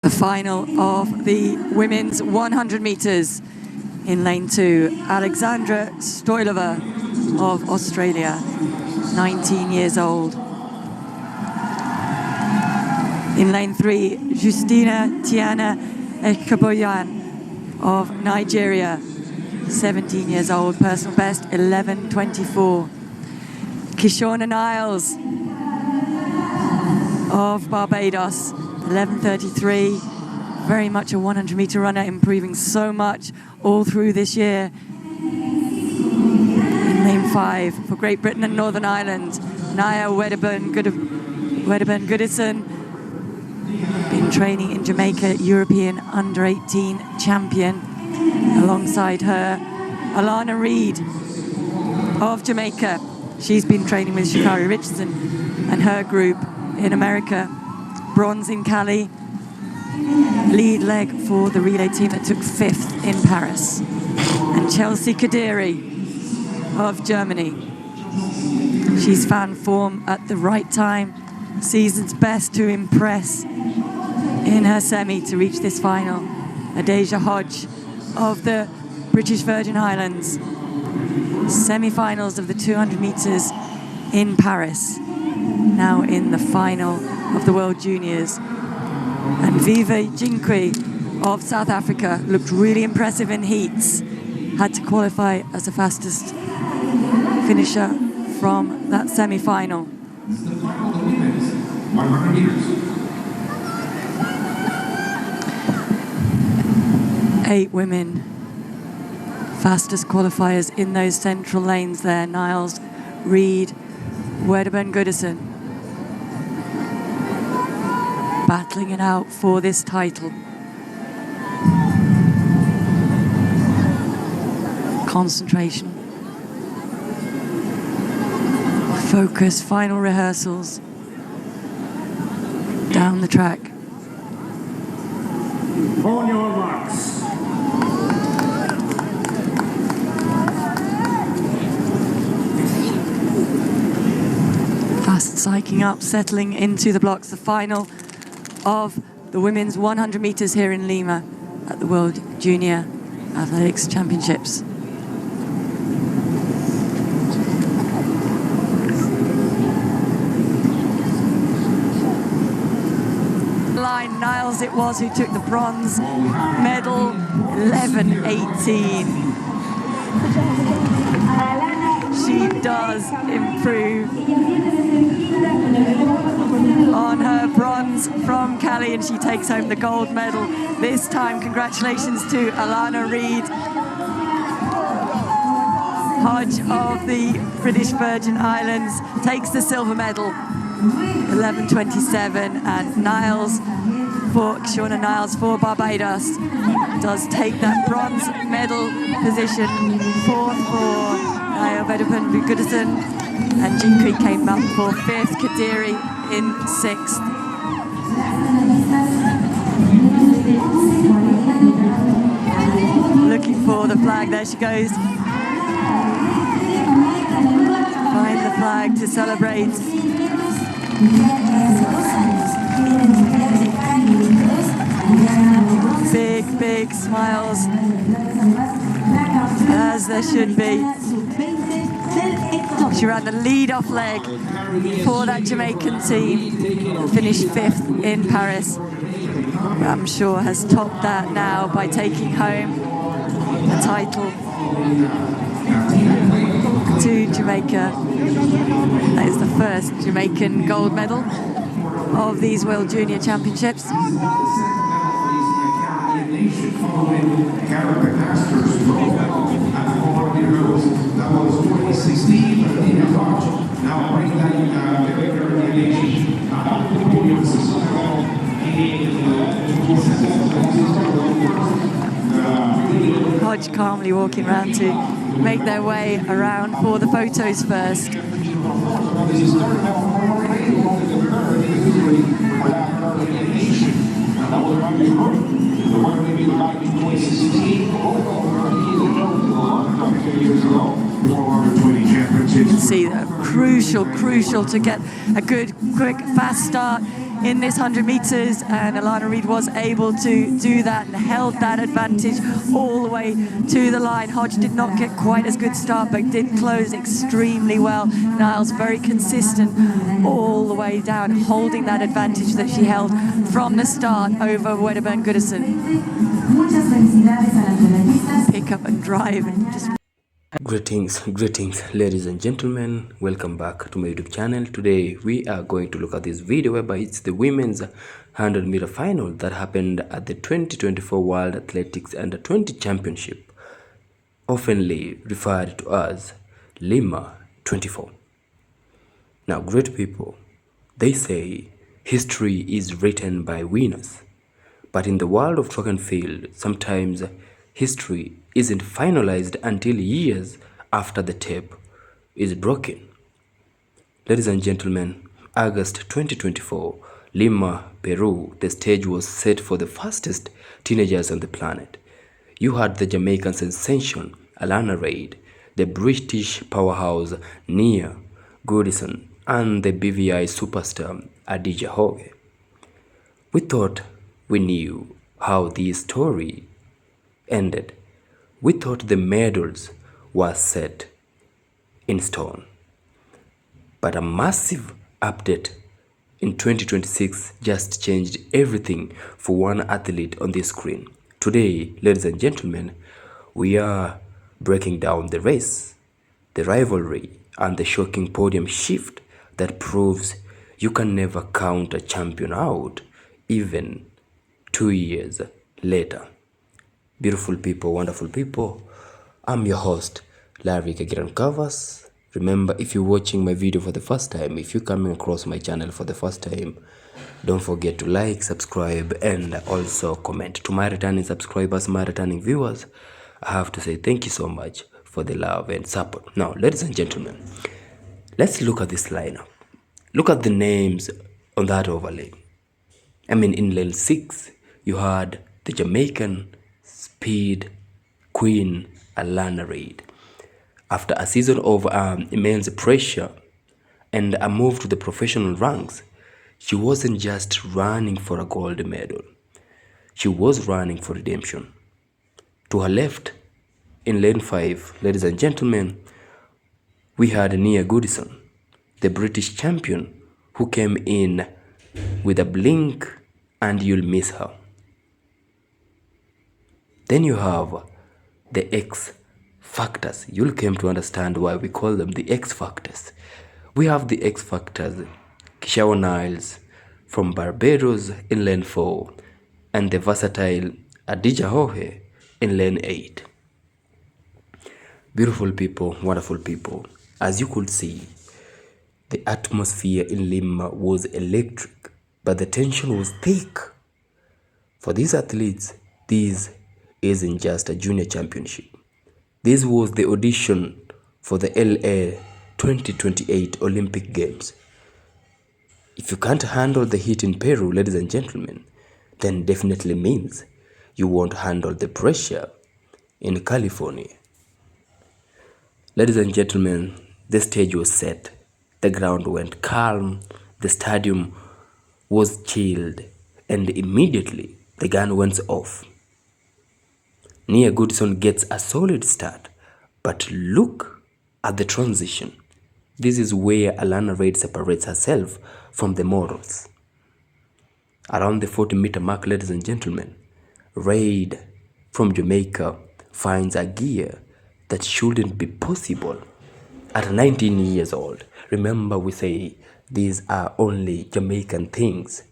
The final of the women's 100 meters in lane 2. Alexandra Stoilova of Australia, 19 years old. In lane 3, Justina Tiana Ekaboyan of Nigeria, 17 years old, personal best 11:24. Kishawna Niles of Barbados, 11:33. Very much a 100-meter runner, improving so much all through this year. In lane 5 for Great Britain and Northern Ireland, Naya Wedderburn-Goodison, been training in Jamaica, European under-18 champion. Alongside her, Alana Reid of Jamaica. She's been training with Sha'Carri Richardson and her group in America. Bronze in Cali, lead leg for the relay team that took 5th in Paris. And Chelsea Kadiri of Germany. She's found form at the right time, season's best to impress in her semi to reach this final. Adaejah Hodge of the British Virgin Islands. Semi-finals of the 200 meters in Paris. Now in the final of the World Juniors. And Viva Jinkwi of South Africa looked really impressive in heats. Had to qualify as the fastest finisher from that semi-final. 100 meters. 8 women, fastest qualifiers in those central lanes there. Niles, Reid, Wedderburn-Goodison, battling it out for this title. Concentration, focus, final rehearsals, down the track. On your marks. Fast psyching up, settling into the blocks. The final of the women's 100 meters here in Lima at the World Junior Athletics Championships. Line, Niles it was who took the bronze medal, 11:18. She does improve on her bronze from Cali, and she takes home the gold medal this time. Congratulations to Alana Reid. Hodge of the British Virgin Islands takes the silver medal, 11:27, and Niles for Kishawna Niles for Barbados does take that bronze medal position. 4th for Naya Wedderburn-Goodison, and Jinkwi came up for 5th, Kadiri in 6th. Looking for the flag, there she goes. Find the flag to celebrate. Big smiles, as there should be. She ran the lead-off leg for that Jamaican team and finished 5th in Paris. I'm sure has topped that now by taking home the title to Jamaica. That is the first Jamaican gold medal of these World Junior Championships. That was 2016 in Hodge. Now bring that Hodge calmly walking around to make their way around for the photos first. You can see that crucial to get a good, quick, fast start in this 100 meters, and Alana Reid was able to do that and held that advantage all the way to the line. Hodge did not get quite as good start, but did close extremely well. Niles very consistent all the way down, holding that advantage that she held from the start over Wedderburn-Goodison. Pick up and drive and just... Greetings, ladies and gentlemen. Welcome back to my YouTube channel. Today we are going to look at this video whereby it's the women's 100 meter final that happened at the 2024 World Athletics U20 Championship, oftenly referred to as Lima 24. Now, great people, they say history is written by winners, but in the world of track and field, sometimes history isn't finalized until years after the tape is broken. Ladies and gentlemen, August 2024, Lima, Peru, the stage was set for the fastest teenagers on the planet. You had the Jamaican sensation Alana Reid, the British powerhouse Wedderburn-Goodison, and the BVI superstar Adaejah. We thought we knew how this story ended. We thought the medals were set in stone. But a massive update in 2026 just changed everything for one athlete on this screen. Today, ladies and gentlemen, we are breaking down the race, the rivalry, and the shocking podium shift that proves you can never count a champion out, even 2 years later. Beautiful people, wonderful people, I'm your host, Larry Kagiran Covers. Remember, if you're watching my video for the first time, if you're coming across my channel for the first time, don't forget to like, subscribe, and also comment. To my returning subscribers, my returning viewers, I have to say thank you so much for the love and support. Now, ladies and gentlemen, let's look at this lineup. Look at the names on that overlay. I mean, in lane 6, you had the Jamaican speed queen Alana Reid. After a season of immense pressure and a move to the professional ranks, she wasn't just running for a gold medal. She was running for redemption. To her left, in lane 5, ladies and gentlemen, we had Wedderburn-Goodison, the British champion, who came in with a blink and you'll miss her. Then you have the X factors. You'll come to understand why we call them the X factors. We have the X factors, Kishawna Niles from Barbados in lane 4, and the versatile Adaejah in lane 8. Beautiful people, wonderful people. As you could see, the atmosphere in Lima was electric, but the tension was thick. For these athletes, this isn't just a junior championship. This was the audition for the LA 2028 Olympic Games. If you can't handle the heat in Peru, ladies and gentlemen, then definitely means you won't handle the pressure in California. Ladies and gentlemen, the stage was set. The ground went calm, the stadium was chilled, and immediately the gun went off. Wedderburn-Goodison gets a solid start, but look at the transition. This is where Alana Reid separates herself from the morals. Around the 40-meter mark, ladies and gentlemen, Reid from Jamaica finds a gear that shouldn't be possible at 19 years old. Remember, we say these are only Jamaican things.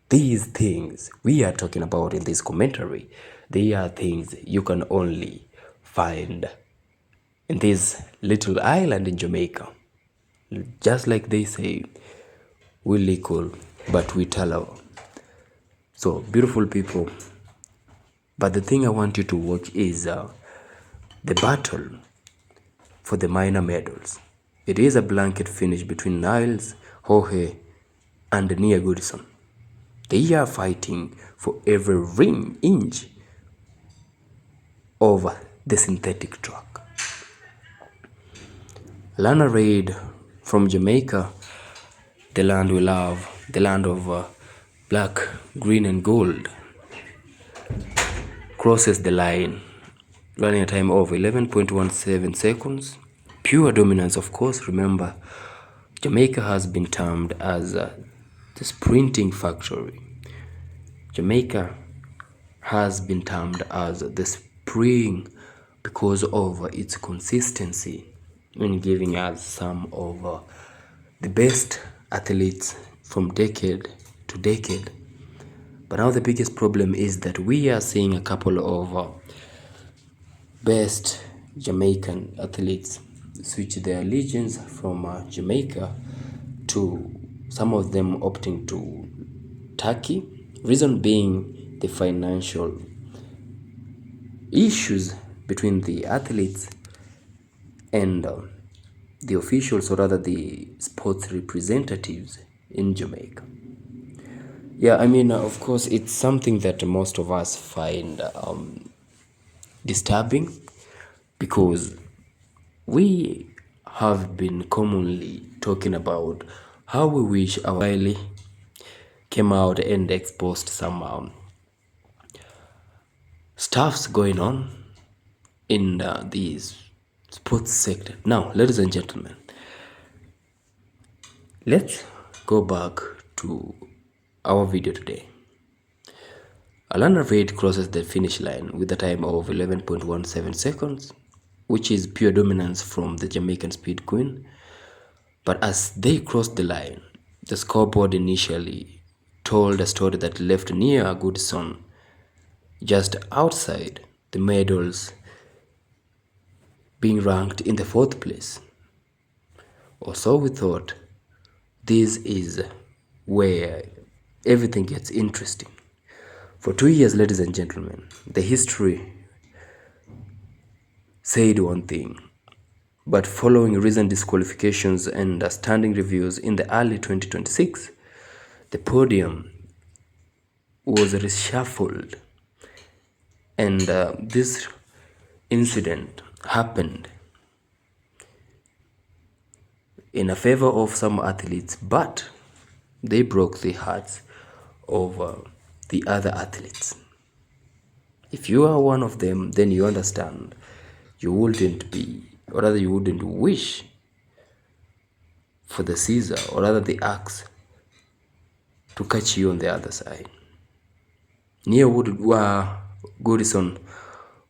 These things we are talking about in this commentary, they are things you can only find in this little island in Jamaica. Just like they say, we little, but we tell. So, beautiful people. But the thing I want you to watch is the battle for the minor medals. It is a blanket finish between Niles, Hodge, and Wedderburn-Goodison. They are fighting for every inch of the synthetic track. Alana Reid from Jamaica the land we love, the land of black, green and gold, crosses the line, running a time of 11.17 seconds. Pure dominance, of course. Remember, Jamaica has been termed as the sprinting factory. Jamaica has been termed as the spring because of its consistency in giving us some of the best athletes from decade to decade. But now the biggest problem is that we are seeing a couple of best Jamaican athletes switch their allegiance from Jamaica to some of them opting to Turkey. Reason being the financial issues between the athletes and the officials, or rather the sports representatives in Jamaica. Yeah, I mean, of course, it's something that most of us find disturbing, because we have been commonly talking about how we wish our Wiley came out and exposed some stuffs going on in the sports sector. Now, ladies and gentlemen, let's go back to our video today. Alana Reid crosses the finish line with a time of 11.17 seconds, which is pure dominance from the Jamaican speed queen. But as they crossed the line, the scoreboard initially told a story that left near Goodison just outside the medals, being ranked in the 4th place. Or so we thought. This is where everything gets interesting. For 2 years, ladies and gentlemen, the history said one thing, but following recent disqualifications and standing reviews in the early 2026, the podium was reshuffled, and this incident happened in a favor of some athletes, but they broke the hearts of the other athletes. If you are one of them, then you understand you wouldn't be, or rather you wouldn't wish for the Caesar, or rather the axe, to catch you on the other side. Near Goodison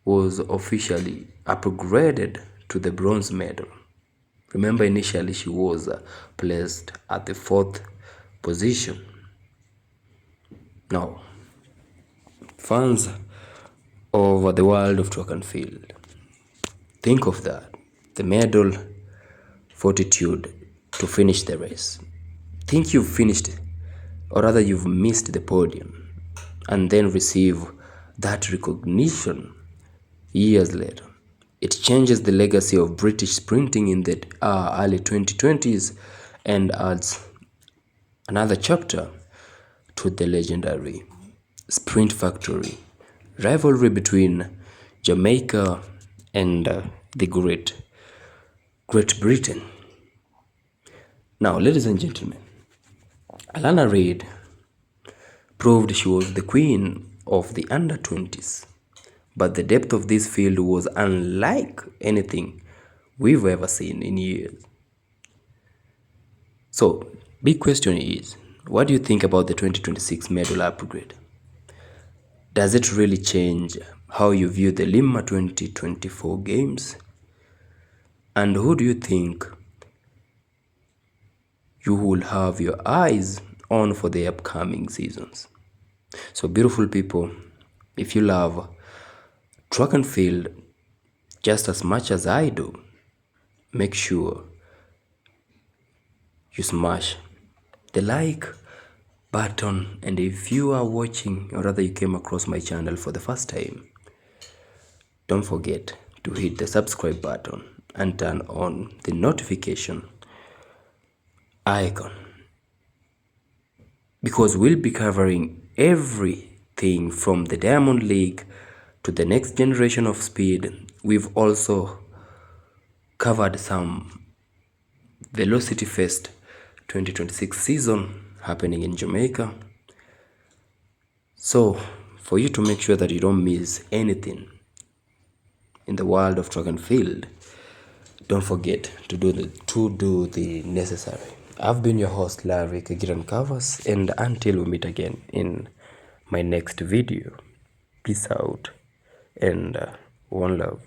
was officially upgraded to the bronze medal. Remember, initially she was placed at the 4th position. Now, fans of the world of track and field, think of that. The medal, fortitude to finish the race. Think you've finished, or rather you've missed the podium, and then receive that recognition years later. It changes the legacy of British sprinting in the early 2020s and adds another chapter to the legendary sprint factory rivalry between Jamaica and the Great Britain. Now, ladies and gentlemen, Alana Reid proved she was the queen of the under-20s, but the depth of this field was unlike anything we've ever seen in years. So, big question is, what do you think about the 2026 medal upgrade? Does it really change how you view the Lima 2024 games? And who do you think you will have your eyes on for the upcoming seasons? So, beautiful people, if you love track and field just as much as I do, make sure you smash the like button, and if you are watching, or rather you came across my channel for the first time, don't forget to hit the subscribe button and turn on the notification icon, because we'll be covering everything from the Diamond League to the next generation of speed. We've also covered some Velocity Fest 2026 season happening in Jamaica. So for you to make sure that you don't miss anything in the world of track and field, don't forget to do the necessary. I've been your host, Larry Kagiran Covers, and until we meet again in my next video, peace out and one love.